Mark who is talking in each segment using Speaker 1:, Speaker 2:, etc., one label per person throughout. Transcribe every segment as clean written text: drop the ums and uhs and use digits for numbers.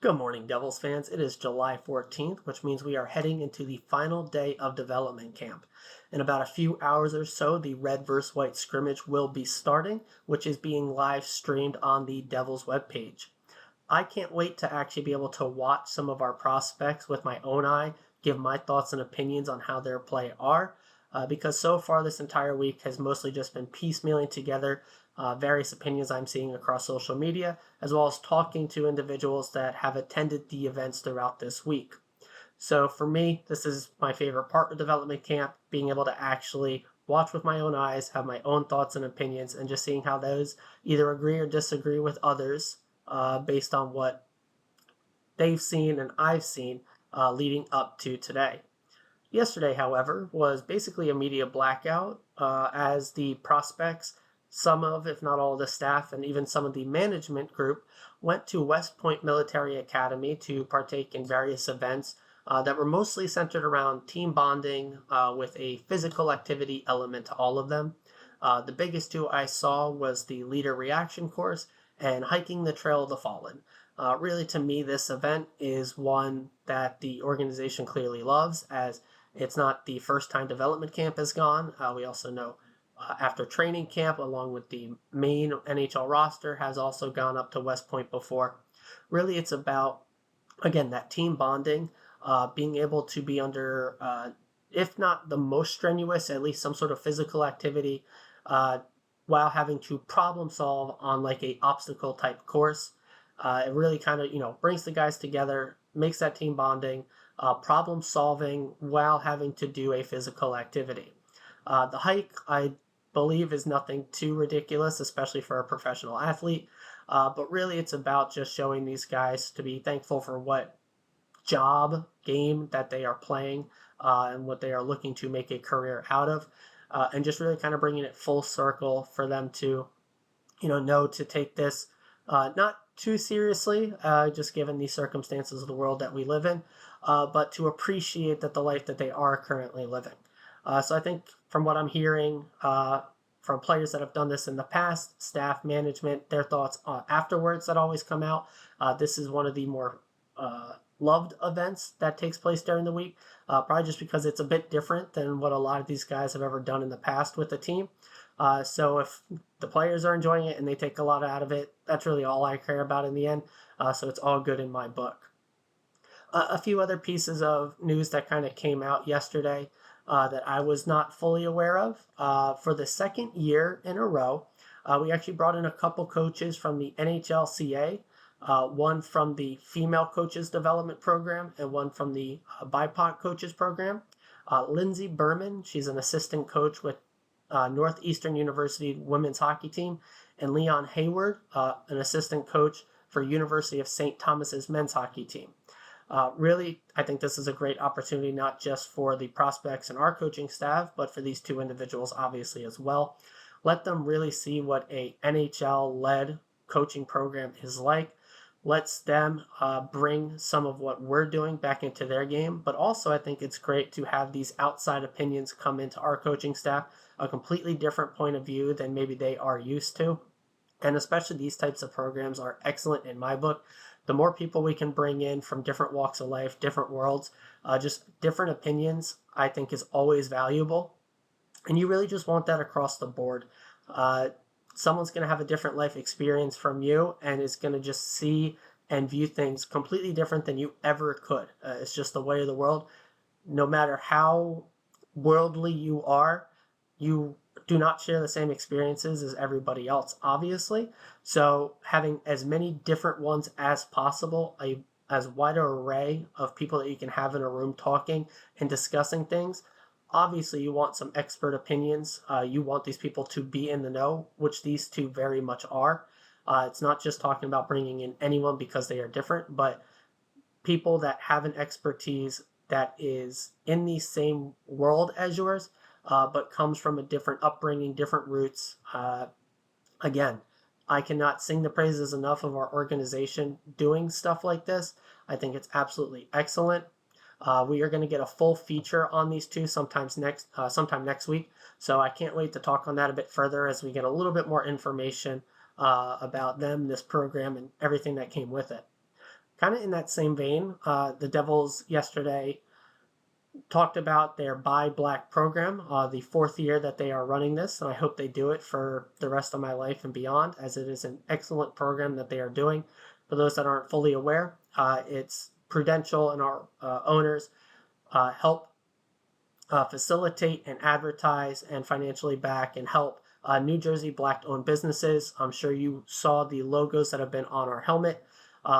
Speaker 1: Good morning, Devils fans. It is July 14th, which means we are heading into the final day of development camp. In about a few hours or so, the red versus white scrimmage will be starting, which is being live streamed on the Devils webpage. I can't wait to actually be able to watch some of our prospects with my own eye, give my thoughts and opinions on how their play are, because so far this entire week has mostly just been piecemealing together various opinions I'm seeing across social media, as well as talking to individuals that have attended the events throughout this week. So for me, this is my favorite part of development camp, being able to actually watch with my own eyes, have my own thoughts and opinions, and just seeing how those either agree or disagree with others based on what they've seen and I've seen leading up to today. Yesterday, however, was basically a media blackout as the prospects, some of, if not all of the staff, and even some of the management group went to West Point Military Academy to partake in various events that were mostly centered around team bonding with a physical activity element to all of them. The biggest two I saw was the leader reaction course and hiking the Trail of the Fallen. Really, to me, this event is one that the organization clearly loves, as it's not the first time development camp has gone. We also know after training camp, along with the main NHL roster, has also gone up to West Point before. Really, it's about, again, that team bonding, being able to be under, if not the most strenuous, at least some sort of physical activity, uh, while having to problem solve on like a obstacle type course. It really kind of brings the guys together, makes that team bonding, problem solving while having to do a physical activity. The hike, I believe, is nothing too ridiculous, especially for a professional athlete. But really, it's about just showing these guys to be thankful for what job game that they are playing and what they are looking to make a career out of. And just really kind of bringing it full circle for them to, know to take this not too seriously, just given the circumstances of the world that we live in, but to appreciate that the life that they are currently living. So I think from what I'm hearing from players that have done this in the past, staff, management, their thoughts afterwards that always come out. This is one of the more loved events that takes place during the week, probably just because it's a bit different than what a lot of these guys have ever done in the past with the team. So if the players are enjoying it and they take a lot out of it, that's really all I care about in the end. So it's all good in my book. A few other pieces of news that kind of came out yesterday that I was not fully aware of. For the second year in a row, we actually brought in a couple coaches from the NHLCA, one from the Female Coaches Development Program and one from the BIPOC Coaches Program. Lindsay Berman, she's an assistant coach with Northeastern University women's hockey team, and Leon Hayward, an assistant coach for University of St. Thomas's men's hockey team. Really, I think this is a great opportunity, not just for the prospects and our coaching staff, but for these two individuals, obviously, as well. Let them really see what a NHL-led coaching program is like. Lets them bring some of what we're doing back into their game. But also, I think it's great to have these outside opinions come into our coaching staff, a completely different point of view than maybe they are used to. And especially these types of programs are excellent in my book. The more people we can bring in from different walks of life, different worlds, just different opinions, I think is always valuable. And you really just want that across the board. Someone's going to have a different life experience from you and is going to just see and view things completely different than you ever could. It's just the way of the world. No matter how worldly you are, you do not share the same experiences as everybody else, obviously. So having as many different ones as possible, as wide an array of people that you can have in a room talking and discussing things. Obviously, you want some expert opinions. You want these people to be in the know, which these two very much are. It's not just talking about bringing in anyone because they are different, but people that have an expertise that is in the same world as yours, but comes from a different upbringing, different roots. Again, I cannot sing the praises enough of our organization doing stuff like this. I think it's absolutely excellent. We are going to get a full feature on these two sometime next week. So I can't wait to talk on that a bit further as we get a little bit more information about them, this program, and everything that came with it. kind of in that same vein, the Devils yesterday talked about their Buy Black program, the fourth year that they are running this, and I hope they do it for the rest of my life and beyond, as it is an excellent program that they are doing. For those that aren't fully aware, it's Prudential and our owners help facilitate and advertise and financially back and help New Jersey Black-owned businesses. I'm sure you saw the logos that have been on our helmet,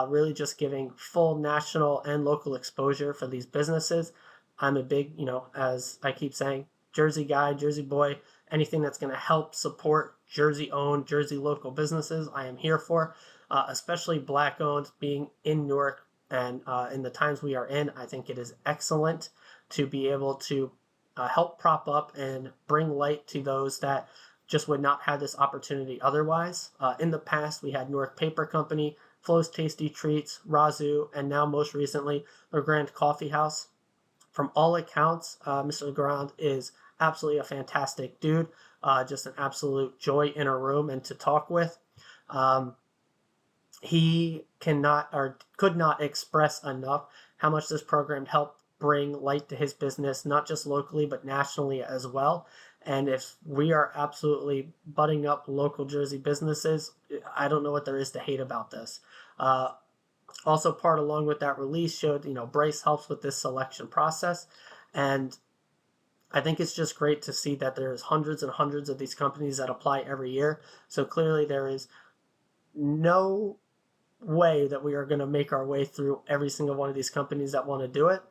Speaker 1: really just giving full national and local exposure for these businesses. I'm a big, as I keep saying, Jersey guy, Jersey boy. Anything that's going to help support Jersey-owned, Jersey local businesses, I am here for, especially Black-owned, being in Newark and in the times we are in. I think it is excellent to be able to help prop up and bring light to those that just would not have this opportunity otherwise. In the past, we had Newark Paper Company, Flo's Tasty Treats, Razoo, and now most recently, LeGrand Coffee House. From all accounts, Mr. LeGrand is absolutely a fantastic dude, just an absolute joy in a room and to talk with. He cannot or could not express enough how much this program helped bring light to his business, not just locally, but nationally as well. And if we are absolutely butting up local Jersey businesses, I don't know what there is to hate about this. Also, part along with that release showed, Bryce helps with this selection process. And I think it's just great to see that there's hundreds and hundreds of these companies that apply every year. So clearly there is no way that we are going to make our way through every single one of these companies that want to do it.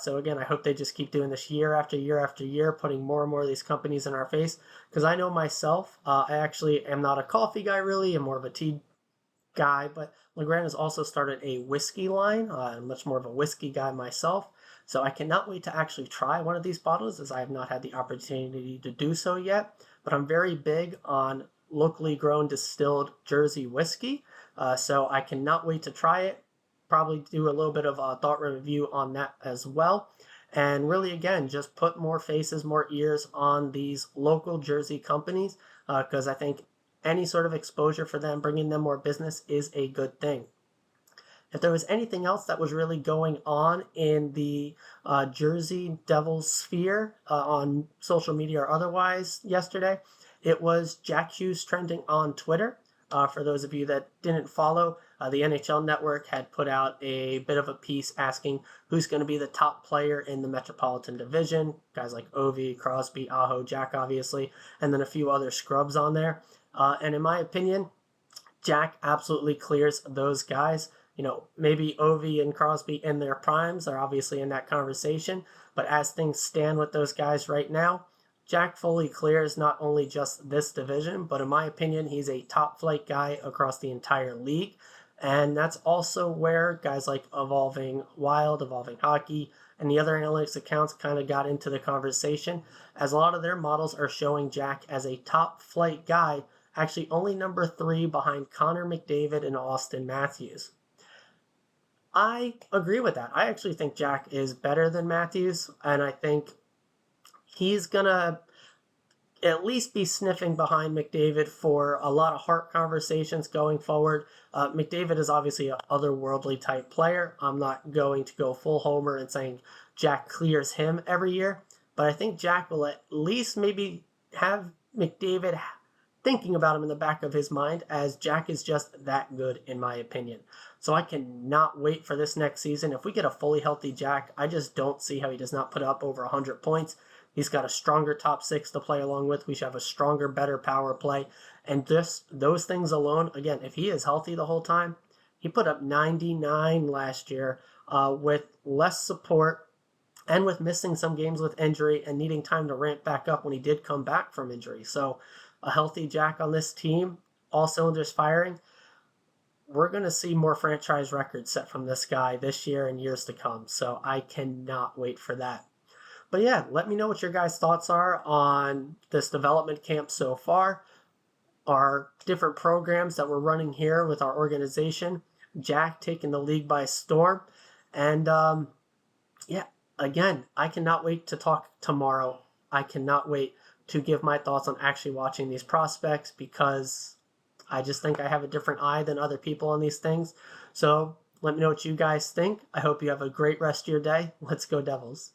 Speaker 1: So again, I hope they just keep doing this year after year after year, putting more and more of these companies in our face. Because I know myself, I actually am not a coffee guy really. I'm more of a tea guy. But LeGrand has also started a whiskey line. I'm much more of a whiskey guy myself. So I cannot wait to actually try one of these bottles, as I have not had the opportunity to do so yet. But I'm very big on locally grown distilled Jersey whiskey. So I cannot wait to try it. Probably do a little bit of a thought review on that as well. And really, again, just put more faces, more ears on these local Jersey companies, because I think any sort of exposure for them, bringing them more business is a good thing. If there was anything else that was really going on in the Jersey Devils sphere on social media or otherwise yesterday, it was Jack Hughes trending on Twitter. For those of you that didn't follow, the NHL Network had put out a bit of a piece asking who's going to be the top player in the Metropolitan Division. Guys like Ovi, Crosby, Aho, Jack, obviously, and then a few other scrubs on there. And in my opinion, Jack absolutely clears those guys. Maybe Ovi and Crosby in their primes are obviously in that conversation, but as things stand with those guys right now, Jack fully clears not only just this division, but in my opinion, he's a top flight guy across the entire league. And that's also where guys like Evolving Wild, Evolving Hockey, and the other analytics accounts kind of got into the conversation, as a lot of their models are showing Jack as a top flight guy, actually only number 3 behind Connor McDavid and Austin Matthews. I agree with that. I actually think Jack is better than Matthews, and I think he's going to at least be sniffing behind McDavid for a lot of heart conversations going forward. McDavid is obviously an otherworldly type player. I'm not going to go full homer and saying Jack clears him every year, but I think Jack will at least maybe have McDavid thinking about him in the back of his mind, as Jack is just that good in my opinion. So I cannot wait for this next season. If we get a fully healthy Jack, I just don't see how he does not put up over 100 points. He's got a stronger top 6 to play along with. We should have a stronger, better power play. And just those things alone, again, if he is healthy the whole time, he put up 99 last year with less support and with missing some games with injury and needing time to ramp back up when he did come back from injury. So a healthy Jack on this team, all cylinders firing, we're going to see more franchise records set from this guy this year and years to come. So I cannot wait for that. But yeah, let me know what your guys' thoughts are on this development camp so far, our different programs that we're running here with our organization, Jack taking the league by storm. And yeah, again, I cannot wait to talk tomorrow. I cannot wait to give my thoughts on actually watching these prospects, because I just think I have a different eye than other people on these things. So Let me know what you guys think. I hope you have a great rest of your day. Let's go Devils.